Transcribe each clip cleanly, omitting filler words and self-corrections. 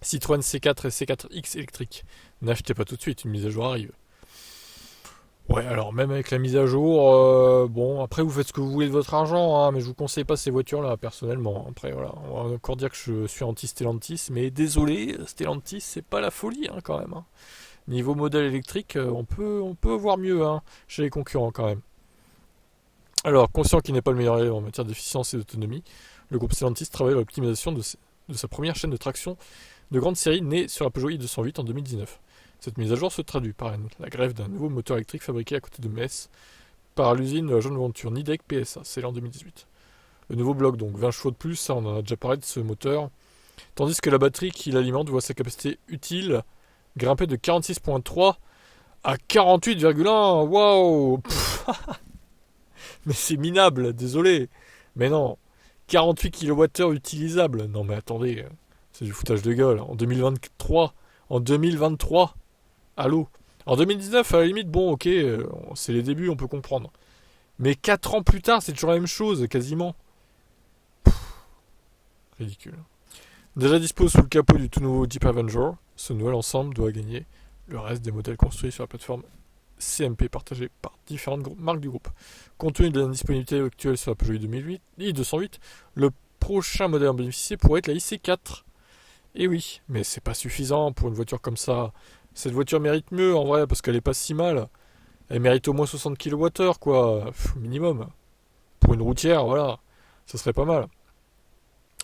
Citroën C4 et C4X électrique. N'achetez pas tout de suite, une mise à jour arrive. Ouais, alors même avec la mise à jour, bon, après vous faites ce que vous voulez de votre argent, hein, mais je vous conseille pas ces voitures-là, personnellement. Après, voilà, on va encore dire que je suis anti-Stellantis, mais désolé, Stellantis, c'est pas la folie, hein, quand même. Hein. Niveau modèle électrique, on peut voir mieux, hein, chez les concurrents, quand même. Alors, conscient qu'il n'est pas le meilleur élève en matière d'efficience et d'autonomie, le groupe Stellantis travaille à l'optimisation de sa première chaîne de traction de grande série née sur la Peugeot i208 en 2019. Cette mise à jour se traduit par la grève d'un nouveau moteur électrique fabriqué à côté de Metz par l'usine de la Jeune Venture Nidec PSA, c'est l'an 2018. Le nouveau bloc, donc 20 chevaux de plus, ça on en a déjà parlé de ce moteur, tandis que la batterie qui l'alimente voit sa capacité utile grimper de 46,3 à 48,1. Waouh. Mais c'est minable, désolé. Mais non, 48 kWh utilisables. Non mais attendez, c'est du foutage de gueule. En 2023, allô. En 2019, à la limite, bon, ok, c'est les débuts, on peut comprendre. Mais 4 ans plus tard, c'est toujours la même chose, quasiment. Ridicule. Déjà dispo sous le capot du tout nouveau Jeep Avenger, ce nouvel ensemble doit gagner le reste des modèles construits sur la plateforme CMP partagée par différentes marques du groupe. Compte tenu de la disponibilité actuelle sur la Peugeot i208, le prochain modèle à en bénéficier pourrait être la IC4. Et oui, mais c'est pas suffisant pour une voiture comme ça. Cette voiture mérite mieux en vrai, parce qu'elle est pas si mal. Elle mérite au moins 60 kWh, quoi, minimum. Pour une routière, voilà, ça serait pas mal.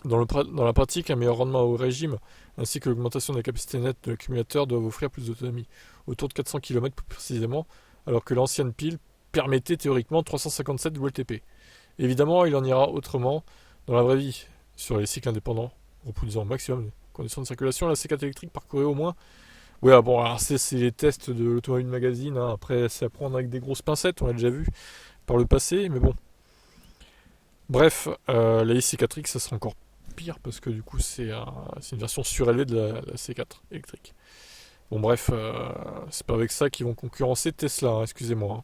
Dans la pratique, un meilleur rendement au régime, ainsi que l'augmentation de la capacité nette de l'accumulateur doivent offrir plus d'autonomie, autour de 400 km plus précisément, alors que l'ancienne pile permettait théoriquement 357 WLTP. Évidemment, il en ira autrement dans la vraie vie, sur les cycles indépendants, reproduisant au maximum les conditions de circulation. La C4 électrique parcourait au moins. Ouais, bon, alors c'est les tests de l'Automobile Magazine, hein. Après c'est à prendre avec des grosses pincettes, on l'a déjà vu par le passé, mais bon. Bref, la IC4X, ça sera encore pire parce que du coup c'est une version surélevée de la C4 électrique. Bon bref, c'est pas avec ça qu'ils vont concurrencer Tesla, hein, excusez-moi. Hein.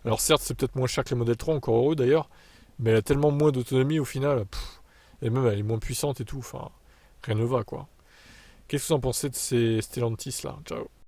Alors certes c'est peut-être moins cher que les modèles 3, encore heureux d'ailleurs, mais elle a tellement moins d'autonomie au final, et même elle est moins puissante et tout, enfin rien ne va quoi. Qu'est-ce que vous en pensez de ces Stellantis là? Ciao.